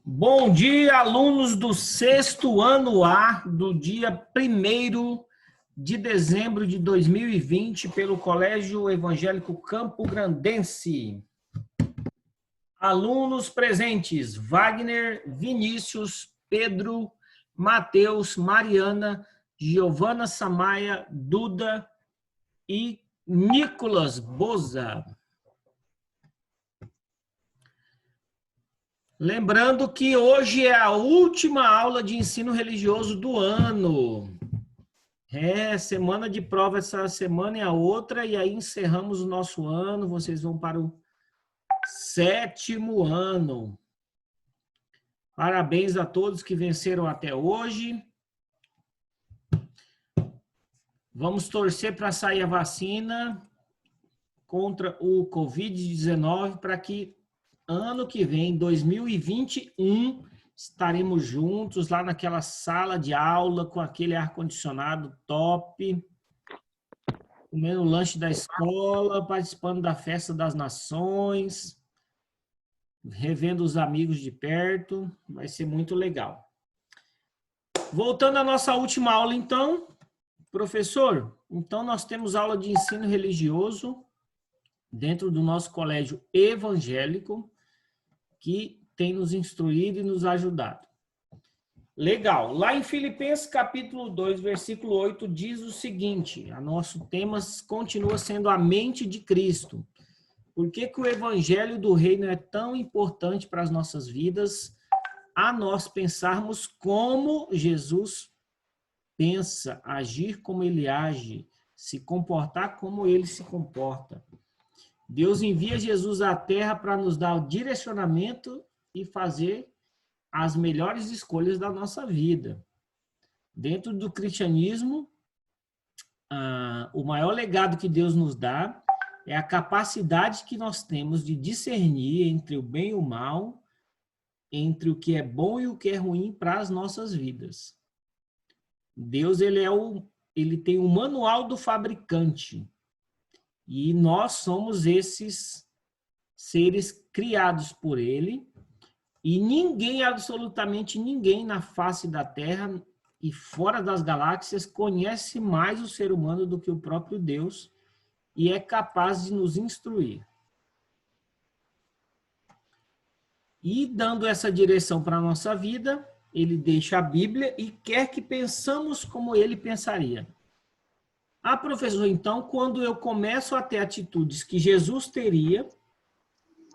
Bom dia, alunos do sexto ano A, do dia 1º de dezembro de 2020, pelo Colégio Evangélico Campo Grandense. Alunos presentes: Wagner, Vinícius, Pedro, Matheus, Mariana, Giovana Samaia, Duda e Nicolas Boza. Lembrando que hoje é a última aula de ensino religioso do ano. Semana de prova essa semana e a outra, e aí encerramos o nosso ano, vocês vão para o 7º ano. Parabéns a todos que venceram até hoje. Vamos torcer para sair a vacina contra o Covid-19 para que ano que vem, 2021, estaremos juntos lá naquela sala de aula com aquele ar-condicionado top, comendo o lanche da escola, participando da festa das nações, revendo os amigos de perto, vai ser muito legal. Voltando à nossa última aula, então, professor, então nós temos aula de ensino religioso dentro do nosso colégio evangélico, que tem nos instruído e nos ajudado. Legal. Lá em Filipenses capítulo 2, versículo 8, diz o seguinte: o nosso tema continua sendo a mente de Cristo. Por que que o evangelho do reino é tão importante para as nossas vidas? A nós pensarmos como Jesus pensa, agir como ele age, se comportar como ele se comporta. Deus envia Jesus à Terra para nos dar o direcionamento e fazer as melhores escolhas da nossa vida. Dentro do cristianismo, o maior legado que Deus nos dá é a capacidade que nós temos de discernir entre o bem e o mal, entre o que é bom e o que é ruim para as nossas vidas. Deus, ele tem o manual do fabricante. E nós somos esses seres criados por ele, e ninguém, absolutamente ninguém na face da Terra e fora das galáxias conhece mais o ser humano do que o próprio Deus e é capaz de nos instruir. E dando essa direção para a nossa vida, ele deixa a Bíblia e quer que pensamos como ele pensaria. Professor, então, quando eu começo a ter atitudes que Jesus teria,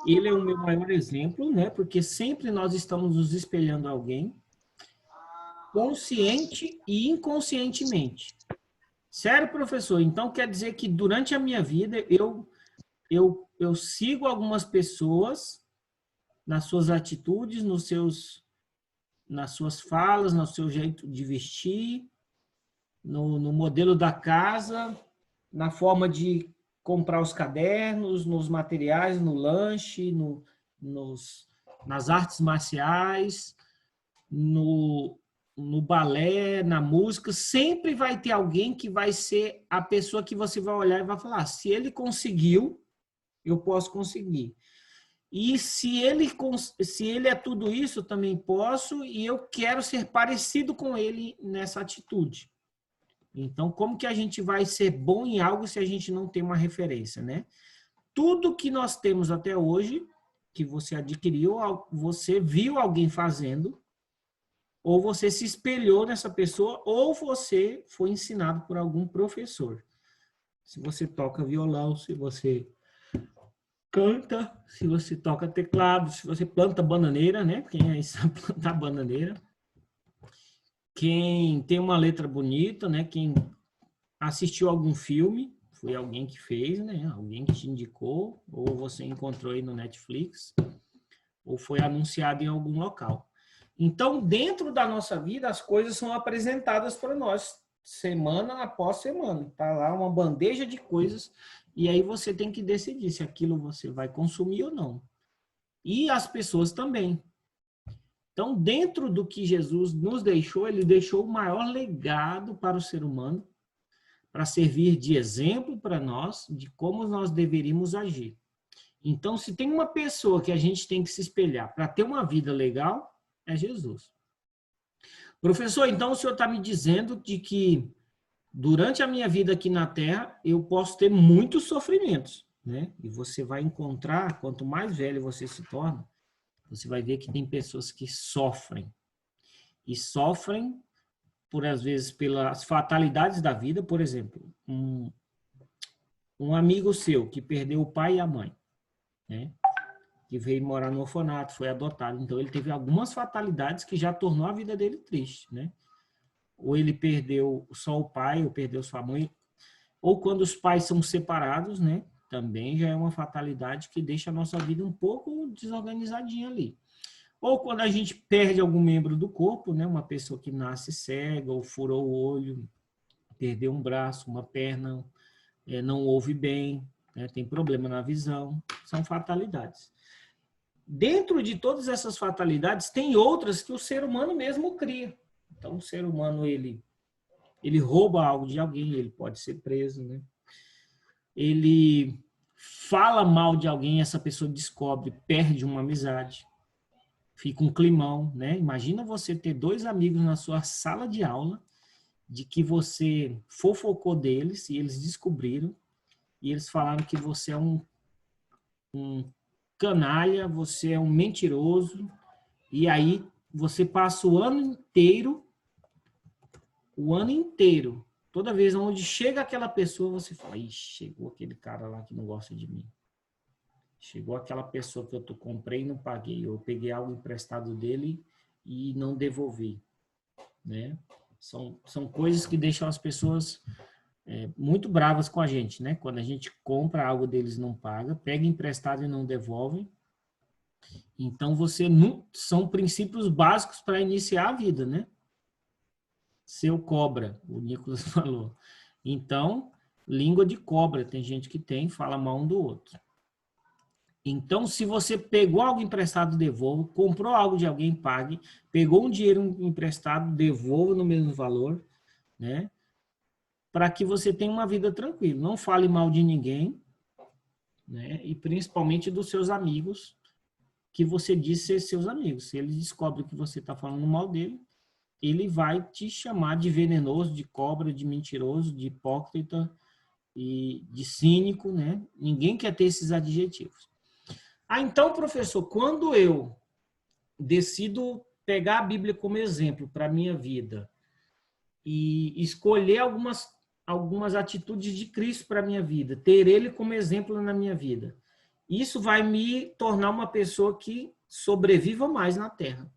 ele é o meu maior exemplo, né? Porque sempre nós estamos nos espelhando a alguém, consciente e inconscientemente. Sério, professor? Então, quer dizer que durante a minha vida, eu sigo algumas pessoas nas suas atitudes, nas suas falas, no seu jeito de vestir, no modelo da casa, na forma de comprar os cadernos, nos materiais, no lanche, nas artes marciais, no balé, na música. Sempre vai ter alguém que vai ser a pessoa que você vai olhar e vai falar: se ele conseguiu, eu posso conseguir. E se ele é tudo isso, eu também posso, e eu quero ser parecido com ele nessa atitude. Então, como que a gente vai ser bom em algo se a gente não tem uma referência, né? Tudo que nós temos até hoje, que você adquiriu, você viu alguém fazendo, ou você se espelhou nessa pessoa, ou você foi ensinado por algum professor. Se você toca violão, se você canta, se você toca teclado, se você planta bananeira, né? Quem aí sabe plantar bananeira? Quem tem uma letra bonita, né? Quem assistiu algum filme, foi alguém que fez, né? Alguém que te indicou, ou você encontrou aí no Netflix, ou foi anunciado em algum local. Então, dentro da nossa vida, as coisas são apresentadas para nós, semana após semana. Tá lá uma bandeja de coisas, e aí você tem que decidir se aquilo você vai consumir ou não. E as pessoas também. Então, dentro do que Jesus nos deixou, ele deixou o maior legado para o ser humano, para servir de exemplo para nós, de como nós deveríamos agir. Então, se tem uma pessoa que a gente tem que se espelhar para ter uma vida legal, é Jesus. Professor, então o senhor está me dizendo de que durante a minha vida aqui na Terra, eu posso ter muitos sofrimentos, né? E você vai encontrar, quanto mais velho você se torna, você vai ver que tem pessoas que sofrem. E sofrem, por às vezes, pelas fatalidades da vida. Por exemplo, um amigo seu que perdeu o pai e a mãe, né? Que veio morar no orfanato, foi adotado. Então, ele teve algumas fatalidades que já tornou a vida dele triste, né? Ou ele perdeu só o pai, ou perdeu sua mãe, ou quando os pais são separados, né? Também já é uma fatalidade que deixa a nossa vida um pouco desorganizadinha ali. Ou quando a gente perde algum membro do corpo, né? Uma pessoa que nasce cega, ou furou o olho, perdeu um braço, uma perna, não ouve bem, né? Tem problema na visão, são fatalidades. Dentro de todas essas fatalidades, tem outras que o ser humano mesmo cria. Então, o ser humano, ele rouba algo de alguém, ele pode ser preso, né? Ele fala mal de alguém, essa pessoa descobre, perde uma amizade, fica um climão, né? Imagina você ter 2 amigos na sua sala de aula, de que você fofocou deles e eles descobriram, e eles falaram que você é um canalha, você é um mentiroso, e aí você passa o ano inteiro, toda vez onde chega aquela pessoa, você fala, ixi, chegou aquele cara lá que não gosta de mim. Chegou aquela pessoa que eu comprei e não paguei. Eu peguei algo emprestado dele e não devolvi, né? São coisas que deixam as pessoas muito bravas com a gente, né? Quando a gente compra algo deles e não paga, pega emprestado e não devolve. Então, você não, são princípios básicos para iniciar a vida, né? Seu cobra, o Nicolas falou. Então, língua de cobra, tem gente que tem, fala mal um do outro. Então, se você pegou algo emprestado, devolva. Comprou algo de alguém, pague. Pegou um dinheiro emprestado, devolva no mesmo valor, né? Para que você tenha uma vida tranquila. Não fale mal de ninguém, né? E principalmente dos seus amigos, que você diz ser seus amigos. Se ele descobre que você está falando mal dele, ele vai te chamar de venenoso, de cobra, de mentiroso, de hipócrita e de cínico, né? Ninguém quer ter esses adjetivos. Então, professor, quando eu decido pegar a Bíblia como exemplo para a minha vida e escolher algumas atitudes de Cristo para a minha vida, ter ele como exemplo na minha vida, isso vai me tornar uma pessoa que sobreviva mais na Terra.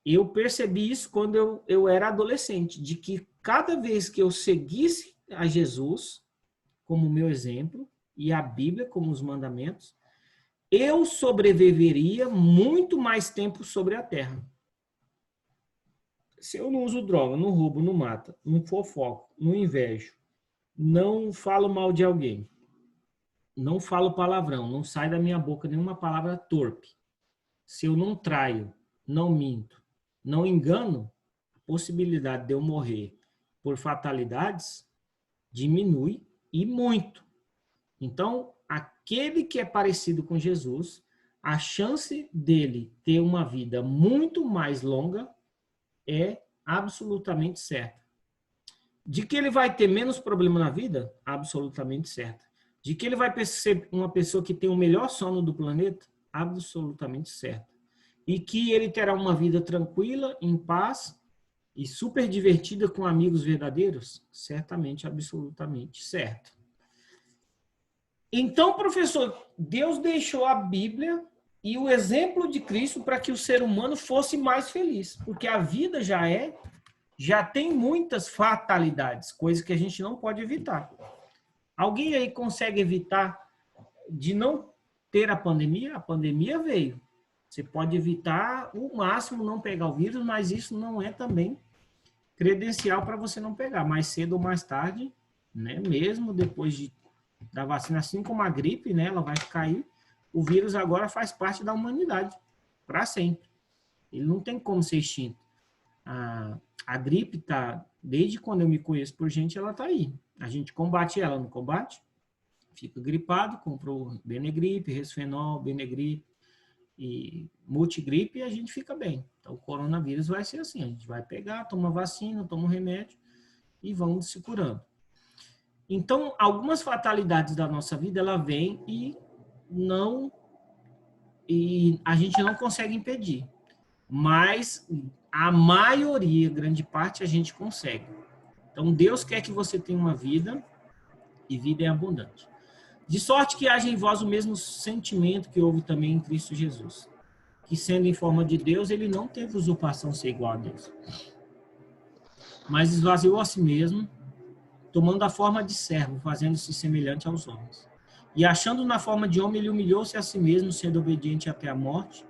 Eu percebi isso quando eu era adolescente, de que cada vez que eu seguisse a Jesus como meu exemplo e a Bíblia como os mandamentos, eu sobreviveria muito mais tempo sobre a Terra. Se eu não uso droga, não roubo, não mato, não fofoco, não invejo, não falo mal de alguém, não falo palavrão, não sai da minha boca nenhuma palavra torpe, se eu não traio, não minto, não engano, a possibilidade de eu morrer por fatalidades diminui e muito. Então, aquele que é parecido com Jesus, a chance dele ter uma vida muito mais longa é absolutamente certa. De que ele vai ter menos problema na vida? Absolutamente certa. De que ele vai ser uma pessoa que tem o melhor sono do planeta? Absolutamente certa. E que ele terá uma vida tranquila, em paz e super divertida com amigos verdadeiros? Certamente, absolutamente certo. Então, professor, Deus deixou a Bíblia e o exemplo de Cristo para que o ser humano fosse mais feliz, porque a vida já tem muitas fatalidades, coisas que a gente não pode evitar. Alguém aí consegue evitar de não ter a pandemia? A pandemia veio. Você pode evitar o máximo não pegar o vírus, mas isso não é também credencial para você não pegar. Mais cedo ou mais tarde, né? Mesmo depois da vacina, assim como a gripe, né? Ela vai cair. O vírus agora faz parte da humanidade para sempre. Ele não tem como ser extinto. A gripe tá, desde quando eu me conheço por gente, ela tá aí. A gente combate ela, não combate? Fica gripado, comprou Benegripe, Resfenol, Benegripe, e multigripe, a gente fica bem. Então, o coronavírus vai ser assim, a gente vai pegar, toma vacina, toma um remédio e vamos se curando. Então, algumas fatalidades da nossa vida, ela vem e a gente não consegue impedir. Mas a maioria, grande parte, a gente consegue. Então, Deus quer que você tenha uma vida e vida é abundante. De sorte que haja em vós o mesmo sentimento que houve também em Cristo Jesus, que sendo em forma de Deus, ele não teve usurpação ser igual a Deus, mas esvaziou a si mesmo, tomando a forma de servo, fazendo-se semelhante aos homens. E achando na forma de homem, ele humilhou-se a si mesmo, sendo obediente até a morte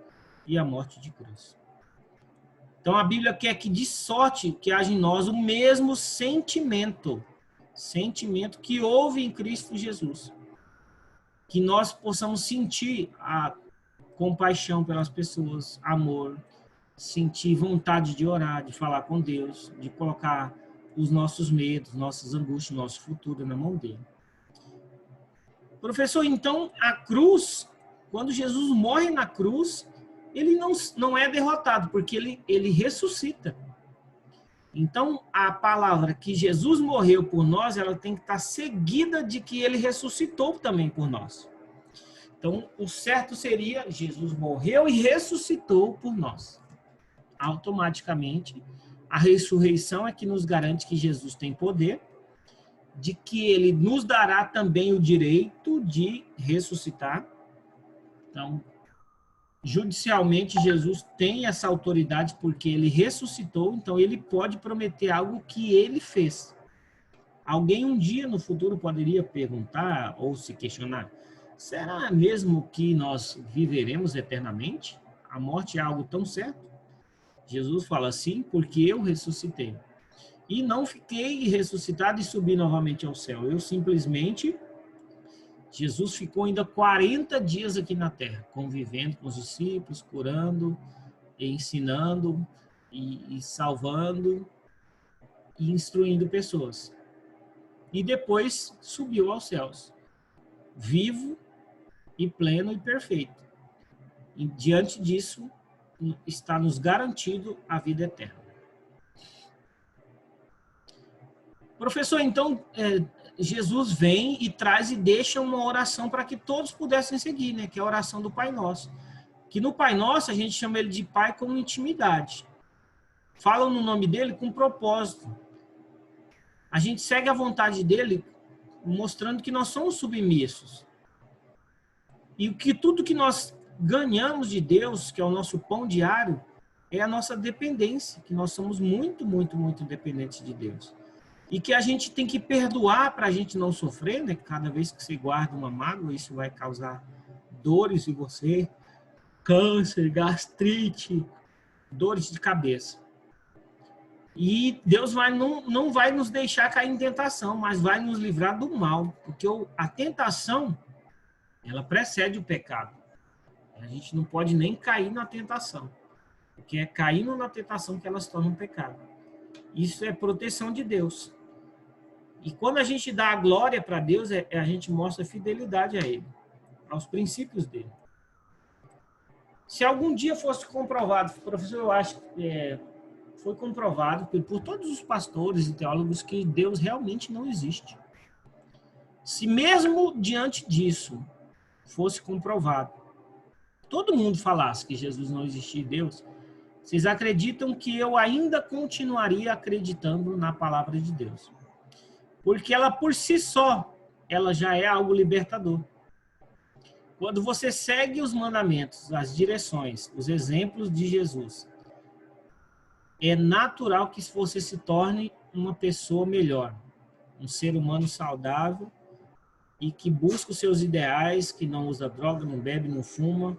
e a morte de cruz. Então a Bíblia quer que de sorte que haja em nós o mesmo sentimento que houve em Cristo Jesus. Que nós possamos sentir a compaixão pelas pessoas, amor, sentir vontade de orar, de falar com Deus, de colocar os nossos medos, nossas angústias, nosso futuro na mão dele. Professor, então a cruz, quando Jesus morre na cruz, ele não é derrotado, porque ele ressuscita. Então, a palavra que Jesus morreu por nós, ela tem que estar seguida de que ele ressuscitou também por nós. Então, o certo seria, Jesus morreu e ressuscitou por nós. Automaticamente, a ressurreição é que nos garante que Jesus tem poder, de que ele nos dará também o direito de ressuscitar. Então, judicialmente, Jesus tem essa autoridade porque ele ressuscitou, então ele pode prometer algo que ele fez. Alguém um dia no futuro poderia perguntar ou se questionar, será mesmo que nós viveremos eternamente? A morte é algo tão certo? Jesus fala assim, porque eu ressuscitei. E não fiquei ressuscitado e subi novamente ao céu. Eu simplesmente... Jesus ficou ainda 40 dias aqui na terra, convivendo com os discípulos, curando, ensinando, e salvando, e instruindo pessoas. E depois subiu aos céus, vivo e pleno e perfeito. E diante disso, está nos garantido a vida eterna. Professor, então... Jesus vem e traz e deixa uma oração para que todos pudessem seguir, né? Que é a oração do Pai Nosso. Que no Pai Nosso a gente chama ele de Pai com intimidade. Falam no nome dele com propósito. A gente segue a vontade dele mostrando que nós somos submissos. E que tudo que nós ganhamos de Deus, que é o nosso pão diário, é a nossa dependência, que nós somos muito, muito, muito dependentes de Deus. E que a gente tem que perdoar para a gente não sofrer, né? Cada vez que você guarda uma mágoa, isso vai causar dores em você, câncer, gastrite, dores de cabeça. E Deus não vai nos deixar cair em tentação, mas vai nos livrar do mal, porque a tentação, ela precede o pecado. A gente não pode nem cair na tentação, porque é caindo na tentação que ela se torna um pecado. Isso é proteção de Deus. E quando a gente dá a glória para Deus, a gente mostra fidelidade a Ele, aos princípios dele. Se algum dia fosse comprovado, professor, eu acho que foi comprovado por todos os pastores e teólogos que Deus realmente não existe. Se mesmo diante disso fosse comprovado, todo mundo falasse que Jesus não existia em Deus, vocês acreditam que eu ainda continuaria acreditando na palavra de Deus? Porque ela por si só, ela já é algo libertador. Quando você segue os mandamentos, as direções, os exemplos de Jesus, é natural que você se torne uma pessoa melhor, um ser humano saudável e que busca os seus ideais, que não usa droga, não bebe, não fuma,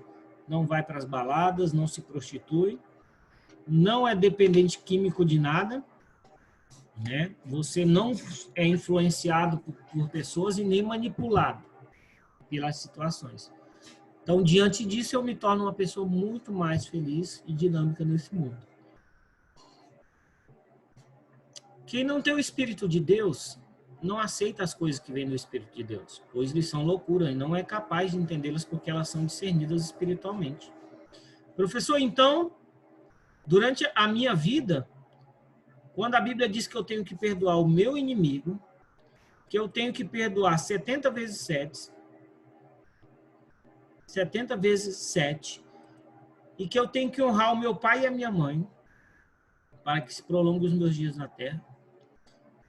não vai para as baladas, não se prostitui, não é dependente químico de nada, né? Você não é influenciado por pessoas e nem manipulado pelas situações. Então, diante disso, eu me torno uma pessoa muito mais feliz e dinâmica nesse mundo. Quem não tem o Espírito de Deus não aceita as coisas que vêm do Espírito de Deus, pois lhes são loucura e não é capaz de entendê-las porque elas são discernidas espiritualmente. Professor, então, durante a minha vida, quando a Bíblia diz que eu tenho que perdoar o meu inimigo, que eu tenho que perdoar 70 vezes 7, 70 vezes 7, e que eu tenho que honrar o meu pai e a minha mãe, para que se prolongue os meus dias na terra,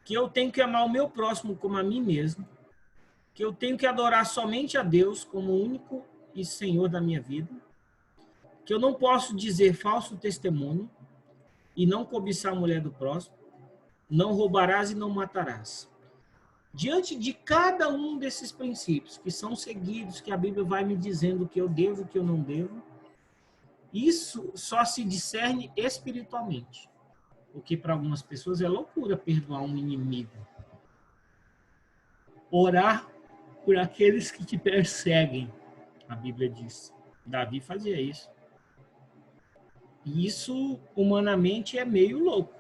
que eu tenho que amar o meu próximo como a mim mesmo, que eu tenho que adorar somente a Deus como o único e Senhor da minha vida, que eu não posso dizer falso testemunho e não cobiçar a mulher do próximo, não roubarás e não matarás. Diante de cada um desses princípios que são seguidos, que a Bíblia vai me dizendo o que eu devo e o que eu não devo, isso só se discerne espiritualmente. Porque para algumas pessoas é loucura perdoar um inimigo. Orar por aqueles que te perseguem, a Bíblia diz. Davi fazia isso. E isso, humanamente, é meio louco.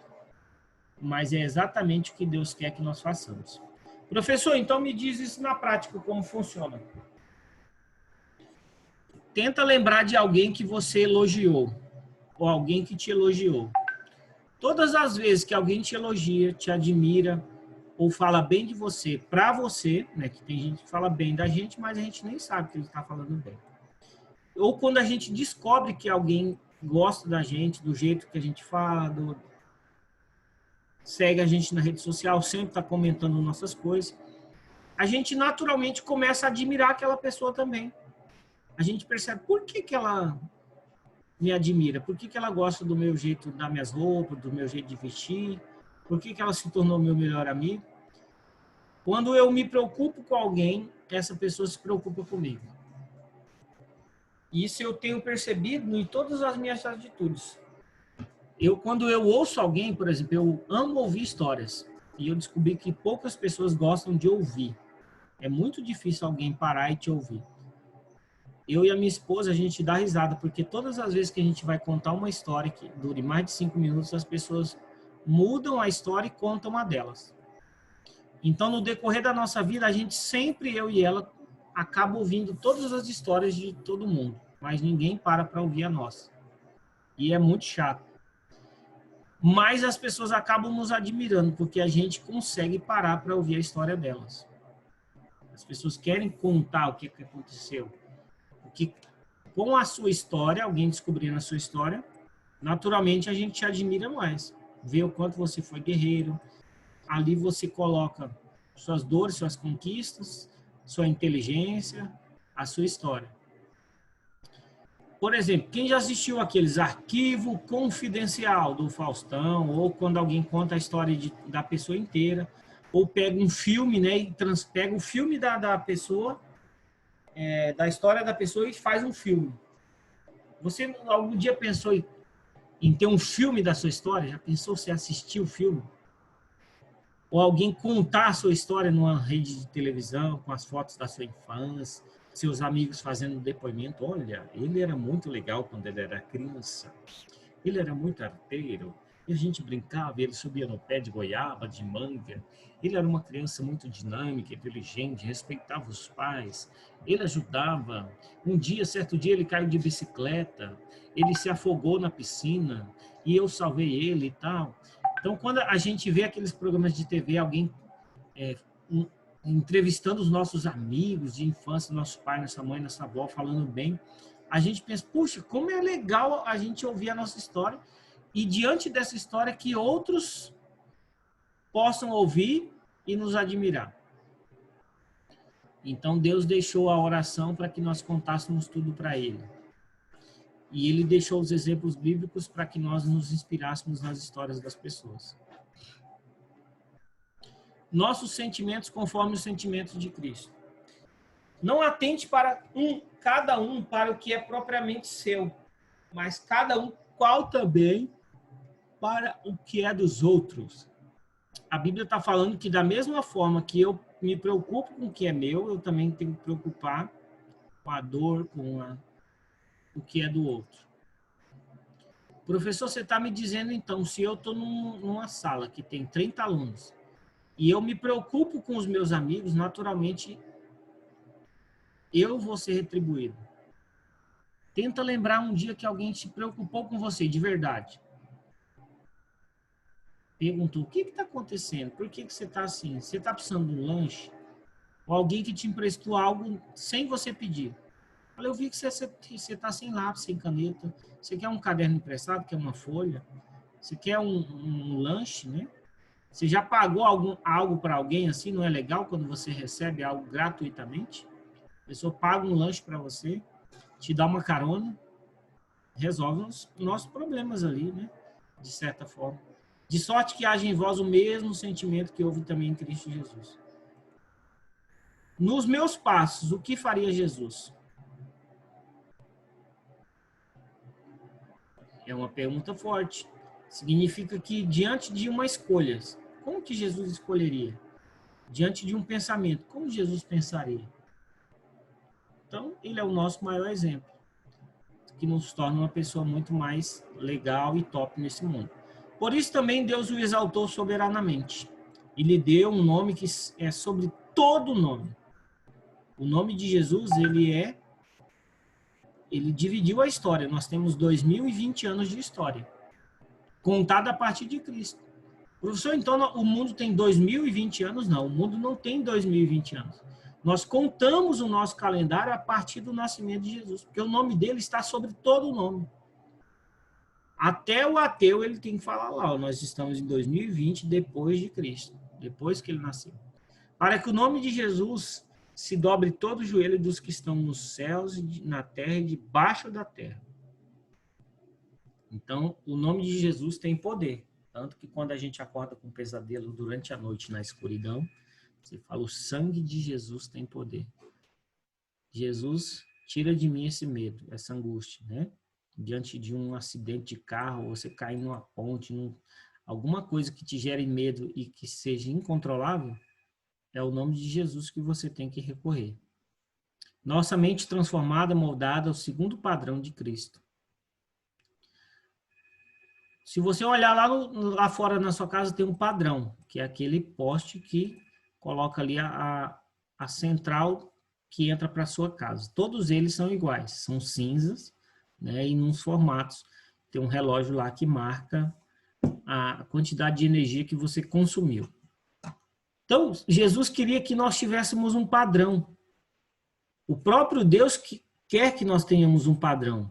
Mas é exatamente o que Deus quer que nós façamos. Professor, então me diz isso na prática, como funciona. Tenta lembrar de alguém que você elogiou, ou alguém que te elogiou. Todas as vezes que alguém te elogia, te admira, ou fala bem de você, para você, né, que tem gente que fala bem da gente, mas a gente nem sabe que ele está falando bem. Ou quando a gente descobre que alguém gosta da gente, do jeito que a gente fala, segue a gente na rede social, sempre está comentando nossas coisas, a gente naturalmente começa a admirar aquela pessoa também. A gente percebe por que ela me admira, por que ela gosta do meu jeito, das minhas roupas, do meu jeito de vestir, por que ela se tornou meu melhor amigo. Quando eu me preocupo com alguém, essa pessoa se preocupa comigo. Isso eu tenho percebido em todas as minhas atitudes. Quando eu ouço alguém, por exemplo, eu amo ouvir histórias, e eu descobri que poucas pessoas gostam de ouvir. É muito difícil alguém parar e te ouvir. Eu e a minha esposa, a gente dá risada, porque todas as vezes que a gente vai contar uma história que dure mais de 5 minutos, as pessoas mudam a história e contam uma delas. Então, no decorrer da nossa vida, a gente sempre, eu e ela, acaba ouvindo todas as histórias de todo mundo, mas ninguém para ouvir a nossa. E é muito chato. Mas as pessoas acabam nos admirando, porque a gente consegue parar para ouvir a história delas. As pessoas querem contar o que aconteceu. Que com a sua história, alguém descobrindo a sua história, naturalmente a gente te admira mais. Vê o quanto você foi guerreiro. Ali você coloca suas dores, suas conquistas, sua inteligência, a sua história. Por exemplo, quem já assistiu aqueles Arquivo Confidencial do Faustão, ou quando alguém conta a história da pessoa inteira, ou pega um filme, né, e pega o filme da pessoa, da história da pessoa e faz um filme. Você algum dia pensou em ter um filme da sua história? Já pensou se assistir o filme? Ou alguém contar a sua história numa rede de televisão, com as fotos da sua infância, seus amigos fazendo depoimento? Olha, ele era muito legal quando ele era criança. Ele era muito arteiro. E a gente brincava, ele subia no pé de goiaba, de manga. Ele era uma criança muito dinâmica, inteligente, respeitava os pais. Ele ajudava. Certo dia, ele caiu de bicicleta. Ele se afogou na piscina e eu salvei ele e tal. Então, quando a gente vê aqueles programas de TV, alguém entrevistando os nossos amigos de infância, nosso pai, nossa mãe, nossa avó, falando bem, a gente pensa, puxa, como é legal a gente ouvir a nossa história e diante dessa história que outros possam ouvir e nos admirar. Então Deus deixou a oração para que nós contássemos tudo para Ele. E Ele deixou os exemplos bíblicos para que nós nos inspirássemos nas histórias das pessoas. Nossos sentimentos conforme os sentimentos de Cristo. Não atente para cada um para o que é propriamente seu, mas cada um qual também para o que é dos outros. A Bíblia está falando que da mesma forma que eu me preocupo com o que é meu, eu também tenho que me preocupar com a dor, com o que é do outro. Professor, você está me dizendo então, se eu estou numa sala que tem 30 alunos e eu me preocupo com os meus amigos, naturalmente eu vou ser retribuído. Tenta lembrar um dia que alguém se preocupou com você, de verdade. Perguntou, o que está acontecendo? Por que você está assim? Você está precisando de um lanche? Ou alguém que te emprestou algo sem você pedir? Olha, eu vi que você está sem lápis, sem caneta. Você quer um caderno emprestado? Quer uma folha? Você quer um lanche, né? Você já pagou algo para alguém assim? Não é legal quando você recebe algo gratuitamente? A pessoa paga um lanche para você, te dá uma carona, resolve os nossos problemas ali, né? De certa forma. De sorte que haja em vós o mesmo sentimento que houve também em Cristo Jesus. Nos meus passos, o que faria Jesus? É uma pergunta forte. Significa que diante de uma escolha, como que Jesus escolheria? Diante de um pensamento, como Jesus pensaria? Então, ele é o nosso maior exemplo, que nos torna uma pessoa muito mais legal e top nesse mundo. Por isso também Deus o exaltou soberanamente. E lhe deu um nome que é sobre todo nome. O nome de Jesus, ele dividiu a história. Nós temos 2020 anos de história, contada a partir de Cristo. Professor, então o mundo tem 2020 anos? Não, o mundo não tem 2020 anos. Nós contamos o nosso calendário a partir do nascimento de Jesus, porque o nome dele está sobre todo o nome. Até o ateu, ele tem que falar lá, ó, nós estamos em 2020 depois de Cristo, depois que ele nasceu. Para que o nome de Jesus se dobre todo o joelho dos que estão nos céus, na terra e debaixo da terra. Então, o nome de Jesus tem poder. Tanto que quando a gente acorda com um pesadelo durante a noite na escuridão, você fala, o sangue de Jesus tem poder. Jesus, tira de mim esse medo, essa angústia, né? Diante de um acidente de carro, você cair numa ponte, alguma coisa que te gere medo e que seja incontrolável, é o nome de Jesus que você tem que recorrer. Nossa mente transformada, moldada ao segundo padrão de Cristo. Se você olhar lá fora na sua casa, tem um padrão, que é aquele poste que coloca ali a central que entra para a sua casa. Todos eles são iguais, são cinzas, né, e nos formatos. Tem um relógio lá que marca a quantidade de energia que você consumiu. Então, Jesus queria que nós tivéssemos um padrão. O próprio Deus quer que nós tenhamos um padrão.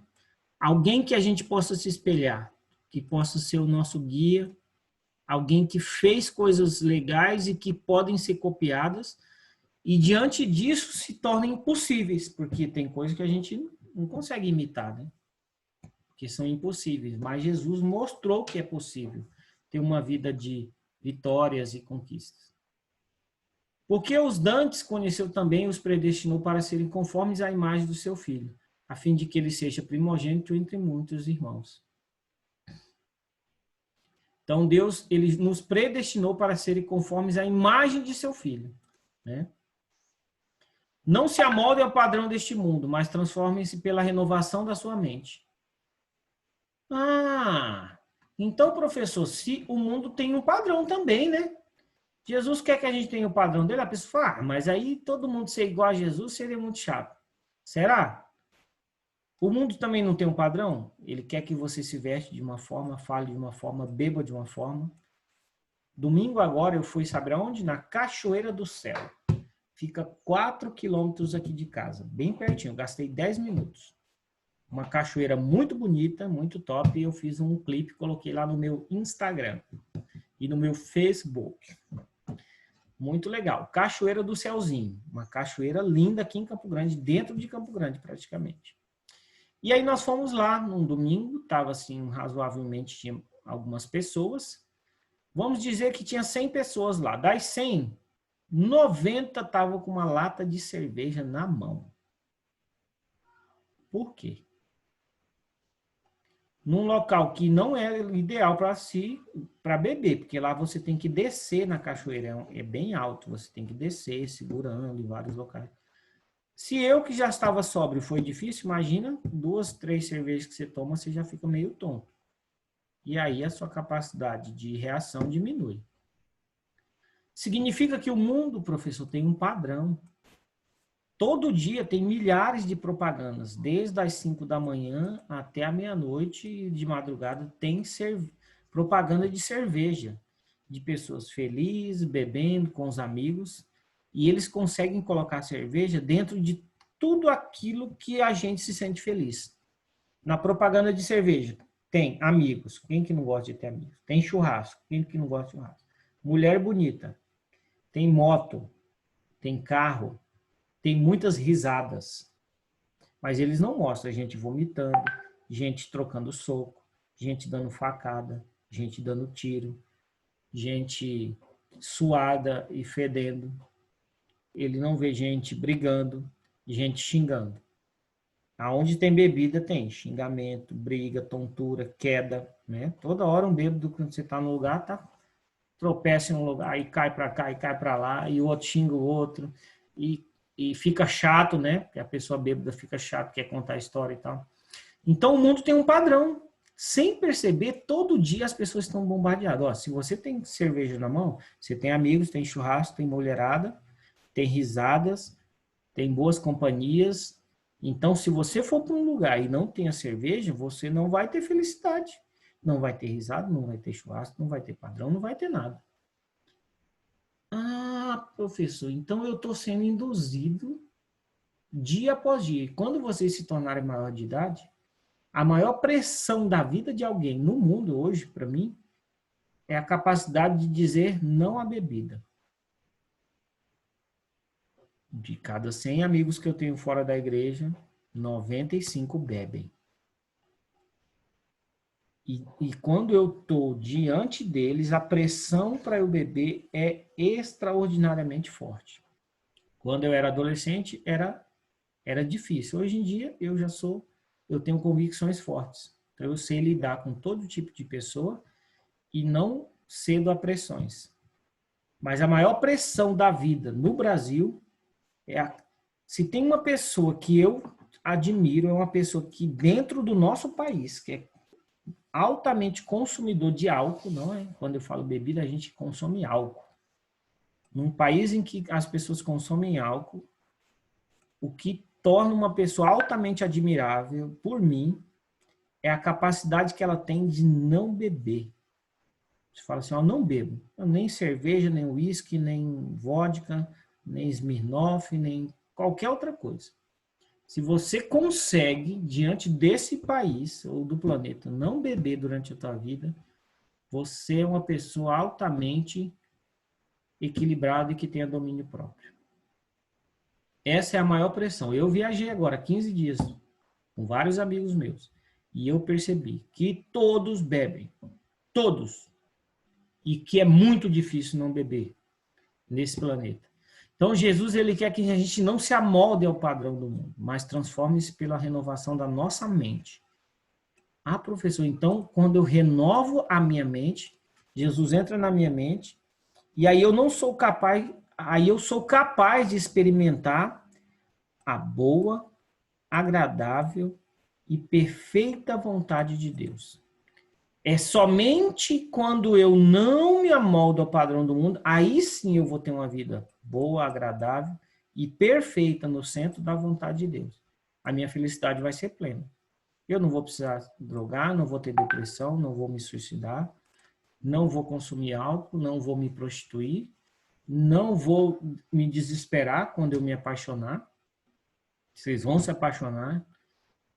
Alguém que a gente possa se espelhar, que possa ser o nosso guia, alguém que fez coisas legais e que podem ser copiadas, e diante disso se tornem impossíveis, porque tem coisas que a gente não consegue imitar, né? Porque são impossíveis. Mas Jesus mostrou que é possível ter uma vida de vitórias e conquistas. Porque os dantes conheceu também, os predestinou para serem conformes à imagem do seu filho, a fim de que ele seja primogênito entre muitos irmãos. Então, Deus, ele nos predestinou para serem conformes à imagem de seu filho, né? Não se amoldem ao padrão deste mundo, mas transformem-se pela renovação da sua mente. Ah, então, professor, se o mundo tem um padrão também, né? Jesus quer que a gente tenha o padrão dele, a pessoa fala, mas aí todo mundo ser igual a Jesus seria muito chato. Será? O mundo também não tem um padrão? Ele quer que você se veste de uma forma, fale de uma forma, beba de uma forma. Domingo agora eu fui, sabe aonde? Na Cachoeira do Céu. Fica 4 quilômetros aqui de casa, bem pertinho. Eu gastei 10 minutos. Uma cachoeira muito bonita, muito top. E eu fiz um clipe, coloquei lá no meu Instagram e no meu Facebook. Muito legal. Cachoeira do Céuzinho. Uma cachoeira linda aqui em Campo Grande, dentro de Campo Grande praticamente. E aí nós fomos lá num domingo, estava assim, razoavelmente, tinha algumas pessoas. Vamos dizer que tinha 100 pessoas lá. Das 100, 90 estavam com uma lata de cerveja na mão. Por quê? Num local que não é ideal para beber, porque lá você tem que descer na cachoeira, é bem alto, você tem que descer segurando em vários locais. Se eu que já estava sóbrio foi difícil, imagina 2, 3 cervejas que você toma, você já fica meio tonto. E aí a sua capacidade de reação diminui. Significa que o mundo, professor, tem um padrão. Todo dia tem milhares de propagandas, desde as 5 da manhã até a meia-noite, de madrugada, tem propaganda de cerveja, de pessoas felizes, bebendo com os amigos, e eles conseguem colocar cerveja dentro de tudo aquilo que a gente se sente feliz. Na propaganda de cerveja, tem amigos, quem que não gosta de ter amigos? Tem churrasco, quem que não gosta de churrasco? Mulher bonita, tem moto, tem carro, tem muitas risadas, mas eles não mostram gente vomitando, gente trocando soco, gente dando facada, gente dando tiro, gente suada e fedendo. Ele não vê gente brigando, gente xingando. Aonde tem bebida tem xingamento, briga, tontura, queda, né? Toda hora um bêbado, quando você está no lugar, tá, tropeça em um lugar e cai para cá e cai para lá, e o outro xinga o outro, e fica chato, né? Porque a pessoa bêbada fica chato, quer contar a história e tal. Então o mundo tem um padrão. Sem perceber, todo dia as pessoas estão bombardeadas. Ó, se você tem cerveja na mão, você tem amigos, tem churrasco, tem mulherada, tem risadas, tem boas companhias. Então, se você for para um lugar e não tem a cerveja, você não vai ter felicidade. Não vai ter risada, não vai ter churrasco, não vai ter padrão, não vai ter nada. Ah, professor, então eu estou sendo induzido dia após dia. E quando vocês se tornarem maior de idade, a maior pressão da vida de alguém no mundo hoje, para mim, é a capacidade de dizer não à bebida. De cada 100 amigos que eu tenho fora da igreja, 95 bebem. E quando eu estou diante deles, a pressão para eu beber é extraordinariamente forte. Quando eu era adolescente, era difícil. Hoje em dia, eu tenho convicções fortes. Então, eu sei lidar com todo tipo de pessoa e não cedo a pressões. Mas a maior pressão da vida no Brasil se tem uma pessoa que eu admiro, é uma pessoa que dentro do nosso país, que é altamente consumidor de álcool, não é? Quando eu falo bebida, a gente consome álcool. Num país em que as pessoas consomem álcool, o que torna uma pessoa altamente admirável, por mim, é a capacidade que ela tem de não beber. Você fala assim, eu não bebo. Nem cerveja, nem uísque, nem vodka, nem Smirnoff, nem qualquer outra coisa. Se você consegue, diante desse país ou do planeta, não beber durante a tua vida, você é uma pessoa altamente equilibrada e que tenha domínio próprio. Essa é a maior pressão. Eu viajei agora 15 dias com vários amigos meus e eu percebi que todos bebem. Todos. E que é muito difícil não beber nesse planeta. Então, Jesus, ele quer que a gente não se amolde ao padrão do mundo, mas transforme-se pela renovação da nossa mente. Ah, professor, então, quando eu renovo a minha mente, Jesus entra na minha mente, e aí eu não sou capaz, aí eu sou capaz de experimentar a boa, agradável e perfeita vontade de Deus. É somente quando eu não me amoldo ao padrão do mundo, aí sim eu vou ter uma vida boa, agradável e perfeita no centro da vontade de Deus. A minha felicidade vai ser plena. Eu não vou precisar drogar, não vou ter depressão, não vou me suicidar, não vou consumir álcool, não vou me prostituir, não vou me desesperar quando eu me apaixonar. Vocês vão se apaixonar,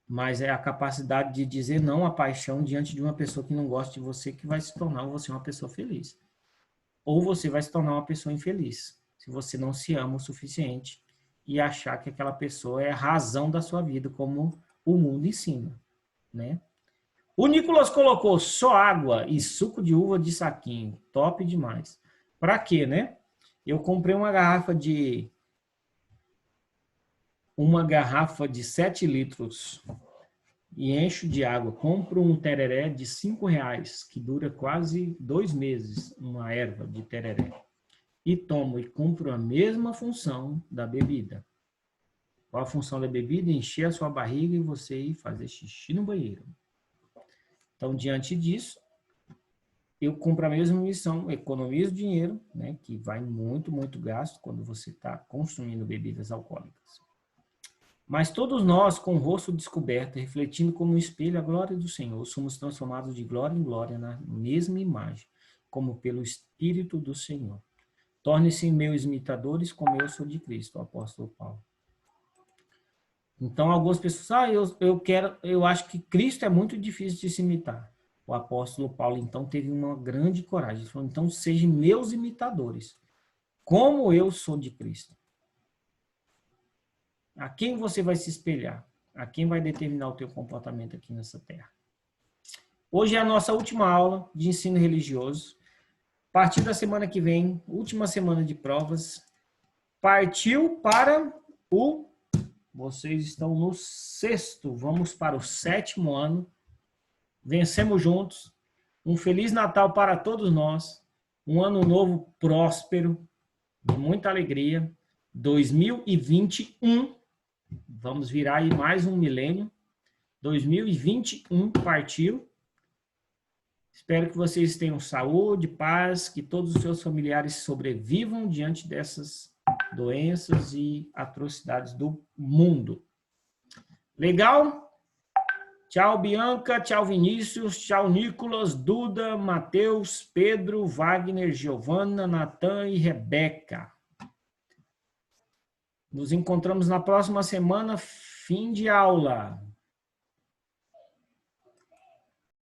mas é a capacidade de dizer não à paixão diante de uma pessoa que não gosta de você que vai se tornar você uma pessoa feliz. Ou você vai se tornar uma pessoa infeliz, se você não se ama o suficiente e achar que aquela pessoa é a razão da sua vida, como o mundo ensina, né? O Nicolas colocou só água e suco de uva de saquinho. Top demais. Para quê, né? Eu comprei uma garrafa de 7 litros e encho de água. Compro um tereré de R$5, que dura quase 2 meses, uma erva de tereré. E tomo e cumpro a mesma função da bebida. Qual a função da bebida? Encher a sua barriga e você ir fazer xixi no banheiro. Então, diante disso, eu cumpro a mesma missão, economizo dinheiro, né, que vai muito, muito gasto quando você está consumindo bebidas alcoólicas. Mas todos nós, com o rosto descoberto, refletindo como um espelho a glória do Senhor, somos transformados de glória em glória na mesma imagem, como pelo Espírito do Senhor. Tornem-se meus imitadores, como eu sou de Cristo, o apóstolo Paulo. Então, algumas pessoas, eu acho que Cristo é muito difícil de se imitar. O apóstolo Paulo, então, teve uma grande coragem. Ele falou, então, sejam meus imitadores, como eu sou de Cristo. A quem você vai se espelhar? A quem vai determinar o teu comportamento aqui nessa terra? Hoje é a nossa última aula de ensino religioso. A partir da semana que vem, última semana de provas, partiu para o... Vocês estão no 6º, vamos para o 7º ano. Vencemos juntos. Um Feliz Natal para todos nós. Um ano novo próspero, de muita alegria. 2021, vamos virar aí mais um milênio. 2021 partiu. Espero que vocês tenham saúde, paz, que todos os seus familiares sobrevivam diante dessas doenças e atrocidades do mundo. Legal? Tchau, Bianca. Tchau, Vinícius. Tchau, Nicolas, Duda, Matheus, Pedro, Wagner, Giovana, Natan e Rebeca. Nos encontramos na próxima semana, fim de aula.